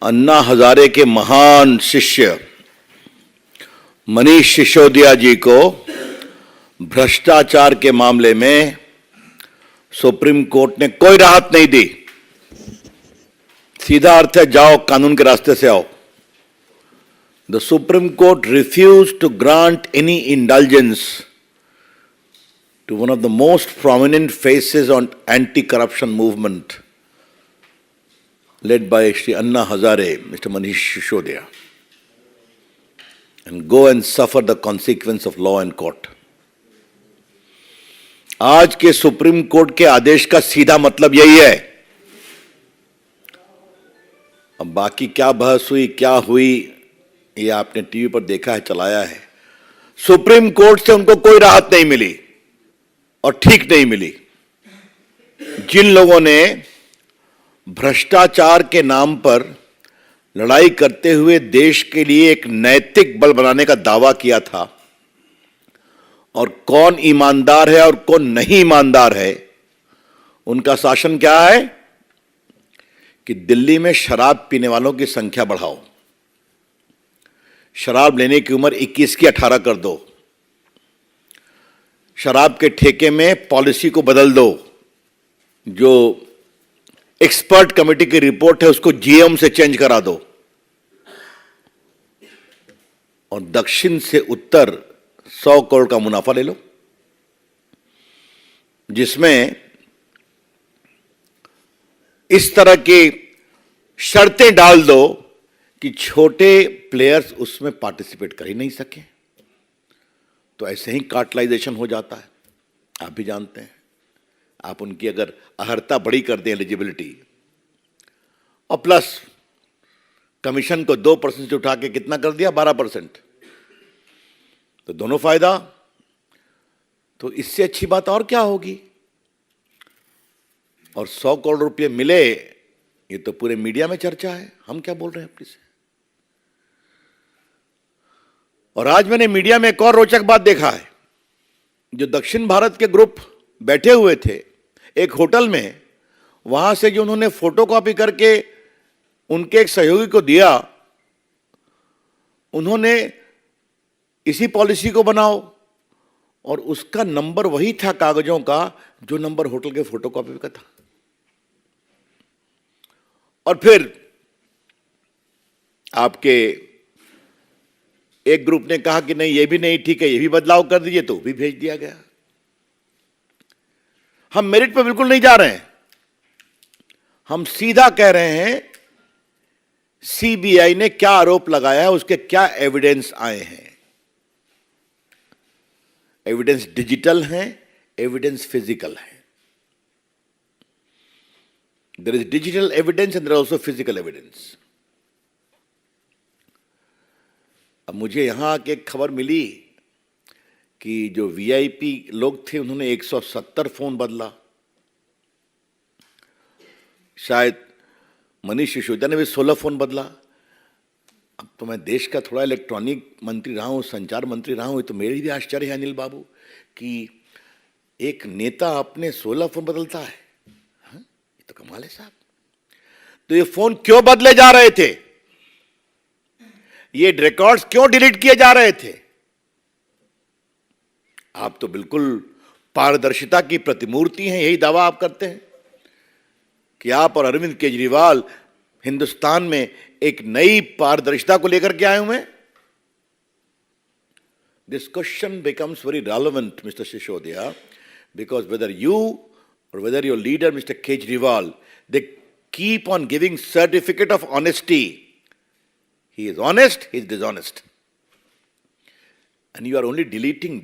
अन्ना हजारे के महान शिष्य मनीष सिसोदिया जी को भ्रष्टाचार के मामले में सुप्रीम कोर्ट ने कोई राहत नहीं दी। सीधा अर्थ है, जाओ कानून के रास्ते से आओ। The supreme court refused to grant any indulgence to one of the most prominent faces on anti-corruption movement led by Shri Anna Hazare, Mr. Manish Sisodia, and go and suffer the consequence of law and court. आज के supreme court के आदेश का सीधा मतलब यही है। अब बाकी क्या बहस हुई, क्या हुई, ये आपने टीवी पर देखा है, चलाया है। सुप्रीम कोर्ट से उनको कोई राहत नहीं मिली और ठीक नहीं मिली। जिन लोगों ने भ्रष्टाचार के नाम पर लड़ाई करते हुए देश के लिए एक नैतिक बल बनाने का दावा किया था, और कौन ईमानदार है और कौन नहीं ईमानदार है, उनका शासन क्या है कि दिल्ली में शराब पीने वालों की संख्या बढ़ाओ, शराब लेने की उम्र 21 की 18 कर दो, शराब के ठेके में पॉलिसी को बदल दो, जो एक्सपर्ट कमेटी की रिपोर्ट है उसको जीएम से चेंज करा दो, और दक्षिण से उत्तर 100 करोड़ का मुनाफा ले लो, जिसमें इस तरह की शर्तें डाल दो कि छोटे प्लेयर्स उसमें पार्टिसिपेट कर ही नहीं सके। तो ऐसे ही कार्टलाइजेशन हो जाता है, आप भी जानते हैं। आप उनकी अगर अहर्ता बड़ी कर दें एलिजिबिलिटी, और प्लस कमीशन को 2% से उठा के कितना कर दिया, 12%, तो दोनों फायदा। तो इससे अच्छी बात और क्या होगी। और 100 करोड़ रुपए मिले, ये तो पूरे मीडिया में चर्चा है, हम क्या बोल रहे हैं अपनी से। और आज मैंने मीडिया में एक और रोचक बात देखा है। जो दक्षिण भारत के ग्रुप बैठे हुए थे एक होटल में, वहां से जो उन्होंने फोटोकॉपी करके उनके एक सहयोगी को दिया, उन्होंने इसी पॉलिसी को बनाओ, और उसका नंबर वही था कागजों का जो नंबर होटल के फोटोकॉपी का था। और फिर आपके एक ग्रुप ने कहा कि नहीं, ये भी नहीं ठीक है, ये भी बदलाव कर दीजिए, तो भी भेज दिया गया। हम मेरिट पे बिल्कुल नहीं जा रहे हैं, हम सीधा कह रहे हैं सीबीआई ने क्या आरोप लगाया है, उसके क्या एविडेंस आए हैं। एविडेंस डिजिटल है, एविडेंस फिजिकल है। There is digital evidence and there also physical evidence. अब मुझे यहां आके एक खबर मिली कि जो वीआईपी लोग थे उन्होंने 170 फोन बदला। शायद मनीष सिसोदिया ने भी 16 फोन बदला। अब तो मैं देश का थोड़ा इलेक्ट्रॉनिक मंत्री रहा हूं, संचार मंत्री रहा हूं, तो मेरे भी आश्चर्य है अनिल बाबू कि एक नेता अपने 16 फोन बदलता है। हाँ, ये तो कमाल है साहब। तो ये फोन क्यों बदले जा रहे थे, ये रिकॉर्ड्स क्यों डिलीट किए जा रहे थे। आप तो बिल्कुल पारदर्शिता की प्रतिमूर्ति हैं, यही दावा आप करते हैं कि आप और अरविंद केजरीवाल हिंदुस्तान में एक नई पारदर्शिता को लेकर के आए हुए हैं। This question becomes very relevant Mister Sisodia, because whether you or whether your leader Mister Kejriwal, they keep on giving certificate of honesty. He is honest, he is dishonest. And you are only deleting.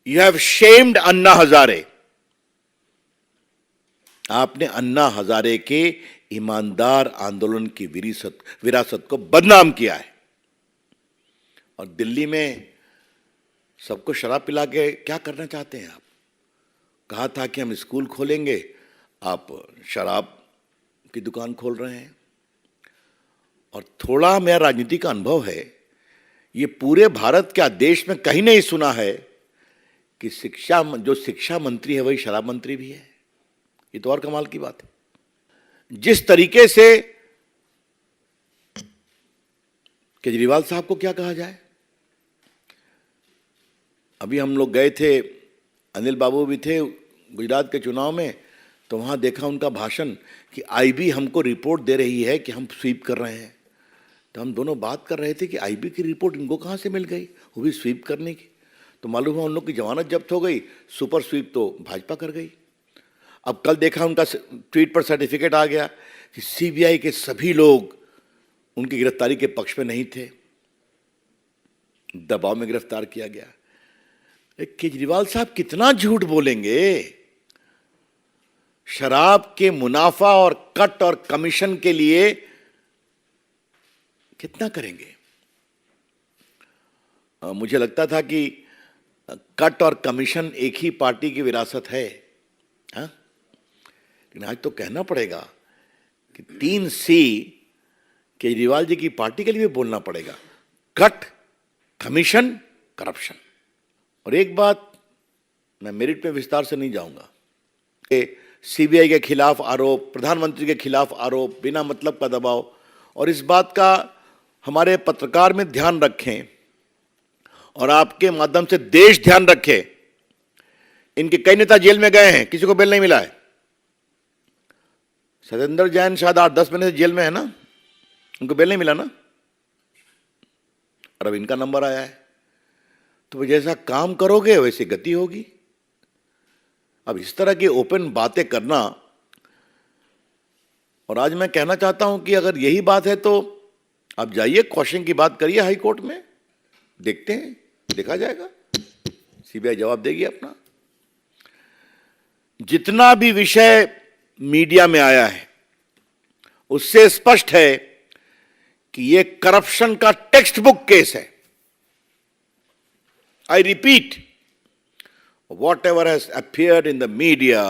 You have shamed Anna Hazare. आपने अन्ना हजारे के ईमानदार आंदोलन की विरासत को बदनाम किया है। और दिल्ली में सबको शराब पिला के क्या करना चाहते हैं आप। कहा था कि हम स्कूल खोलेंगे, आप शराब की दुकान खोल रहे हैं। और थोड़ा मेरा राजनीति का अनुभव है, ये पूरे भारत के देश में कहीं नहीं सुना है कि शिक्षा मंत्री है वही शराब मंत्री भी है। ये तो और कमाल की बात है। जिस तरीके से केजरीवाल साहब को क्या कहा जाए। अभी हम लोग गए थे, अनिल बाबू भी थे गुजरात के चुनाव में, तो वहां देखा उनका भाषण कि आईबी हमको रिपोर्ट दे रही है कि हम स्वीप कर रहे हैं। तो हम दोनों बात कर रहे थे कि आईबी की रिपोर्ट इनको कहाँ से मिल गई, वो भी स्वीप करने की। तो मालूम हुआ उन लोग की जमानत जब्त हो गई, सुपर स्वीप तो भाजपा कर गई। अब कल देखा उनका ट्वीट पर सर्टिफिकेट आ गया कि सीबीआई के सभी लोग उनकी गिरफ्तारी के पक्ष में नहीं थे, दबाव में गिरफ्तार किया गया। केजरीवाल साहब कितना झूठ बोलेंगे, शराब के मुनाफा और कट और कमीशन के लिए कितना करेंगे। मुझे लगता था कि कट और कमीशन एक ही पार्टी की विरासत है, हाँ? लेकिन आज तो कहना पड़ेगा कि 3C केजरीवाल जी की पार्टी के लिए भी बोलना पड़ेगा, कट, कमीशन, करप्शन। और एक बात मैं मेरिट में विस्तार से नहीं जाऊंगा, सीबीआई के खिलाफ आरोप, प्रधानमंत्री के खिलाफ आरोप, बिना मतलब का दबाव, और इस बात का हमारे पत्रकार में ध्यान रखें और आपके माध्यम से देश ध्यान रखे। इनके कई नेता जेल में गए हैं, किसी को बेल नहीं मिला है। सत्येंद्र जैन शायद 8-10 महीने से जेल में है ना, उनको बेल नहीं मिला ना, और अब इनका नंबर आया है। तो जैसा काम करोगे वैसे गति होगी। अब इस तरह की ओपन बातें करना, और आज मैं कहना चाहता हूं कि अगर यही बात है तो आप जाइए क्वेश्चन की बात करिए हाई कोर्ट में, देखते हैं, देखा जाएगा, सीबीआई जवाब देगी अपना। जितना भी विषय मीडिया में आया है उससे स्पष्ट है कि यह करप्शन का टेक्स्ट बुक केस है। I repeat, whatever has appeared in the media,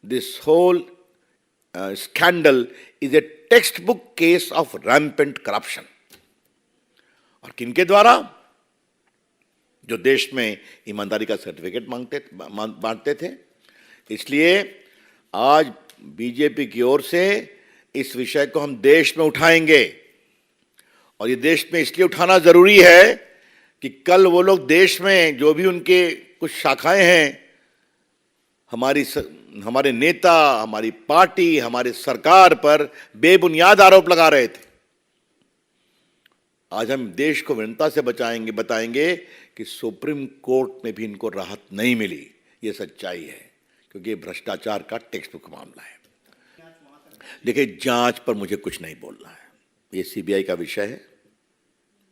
this whole scandal is a textbook case of rampant corruption. और किनके द्वारा? जो देश में ईमानदारी का सर्टिफिकेट बांटते थे। इसलिए आज बीजेपी की ओर से इस विषय को हम देश में उठाएंगे, और ये देश में इसलिए उठाना जरूरी है कि कल वो लोग देश में जो भी उनके कुछ शाखाएं हैं, हमारे नेता, हमारी पार्टी, हमारे सरकार पर बेबुनियाद आरोप लगा रहे थे। आज हम देश को विनम्रता से बताएंगे कि सुप्रीम कोर्ट में भी इनको राहत नहीं मिली। ये सच्चाई है, क्योंकि भ्रष्टाचार का टेक्स्ट बुक मामला है। देखिए, जांच पर मुझे कुछ नहीं बोलना है, ये सीबीआई का विषय है,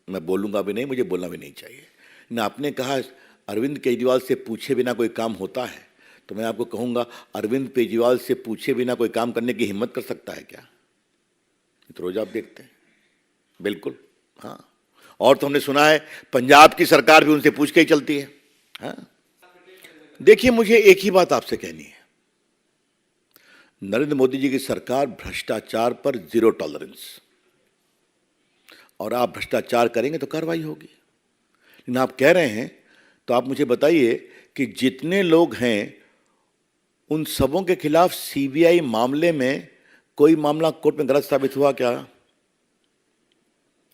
मैं बोलूंगा भी नहीं, मुझे बोलना भी नहीं चाहिए। ना आपने कहा अरविंद केजरीवाल से पूछे बिना कोई काम होता है, तो मैं आपको कहूंगा अरविंद केजरीवाल से पूछे बिना कोई काम करने की हिम्मत कर सकता है क्या? तो रोज आप देखते हैं, बिल्कुल, हाँ। और तो हमने सुना है पंजाब की सरकार भी उनसे पूछ के ही चलती है, हाँ। देखिए, मुझे एक ही बात आपसे कहनी है, नरेंद्र मोदी जी की सरकार भ्रष्टाचार पर 0 टॉलरेंस, और आप भ्रष्टाचार करेंगे तो कार्रवाई होगी। लेकिन आप कह रहे हैं तो आप मुझे बताइए कि जितने लोग हैं उन सबों के खिलाफ सीबीआई मामले में कोई मामला कोर्ट में गलत साबित हुआ क्या?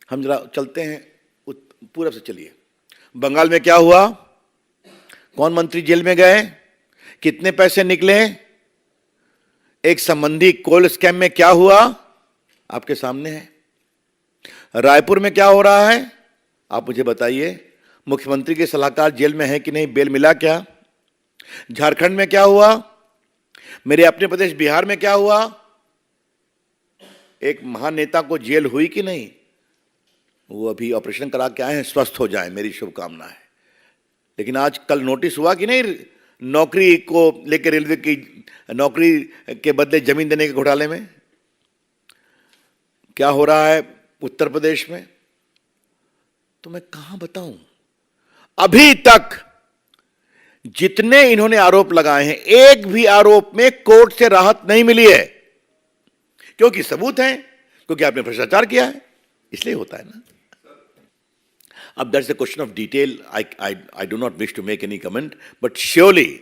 हम जरा चलते हैं पूरब से, चलिए। बंगाल में क्या हुआ? कौन मंत्री जेल में गए? कितने पैसे निकले? एक संबंधी कोल स्कैम में क्या हुआ? आपके सामने है। रायपुर में क्या हो रहा है? आप मुझे बताइए। मुख्यमंत्री के सलाहकार जेल में है कि नहीं? बेल मिला क्या? झारखंड में क्या हुआ? मेरे अपने प्रदेश बिहार में क्या हुआ? एक महान नेता को जेल हुई कि नहीं? वो अभी ऑपरेशन करा के आए हैं, स्वस्थ हो जाएं, मेरी शुभकामना है। लेकिन आज कल नोटिस हुआ कि नहीं, नौकरी को लेकर रेलवे की नौकरी के बदले जमीन देने के घोटाले में क्या हो रहा है उत्तर प्रदेश में? तो मैं कहां बताऊं? अभी तक जितने इन्होंने आरोप लगाए हैं, एक भी आरोप में कोर्ट से राहत नहीं मिली है, क्योंकि सबूत हैं, क्योंकि आपने भ्रष्टाचार किया है, इसलिए होता है ना। अब that's a question of detail, I do not wish to make any comment, but surely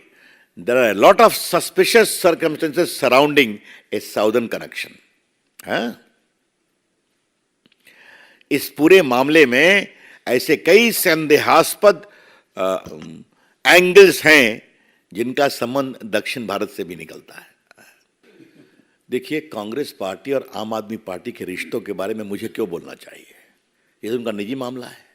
there are a lot of suspicious circumstances surrounding a southern connection. हाँ? इस पूरे मामले में ऐसे कई संदेहास्पद एंगल्स हैं जिनका संबंध दक्षिण भारत से भी निकलता है। देखिए, कांग्रेस पार्टी और आम आदमी पार्टी के रिश्तों के बारे में मुझे क्यों बोलना चाहिए, ये तो उनका निजी मामला है।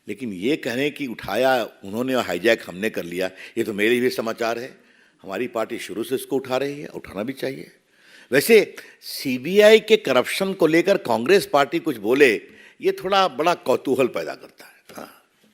लेकिन ये कहने कि उठाया उन्होंने और हाईजैक हमने कर लिया, ये तो मेरे भी समाचार है। हमारी पार्टी शुरू से इसको उठा रही है, उठाना भी चाहिए। वैसे सीबीआई के करप्शन को लेकर कांग्रेस पार्टी कुछ बोले, ये थोड़ा बड़ा कौतूहल पैदा करता है। हाँ।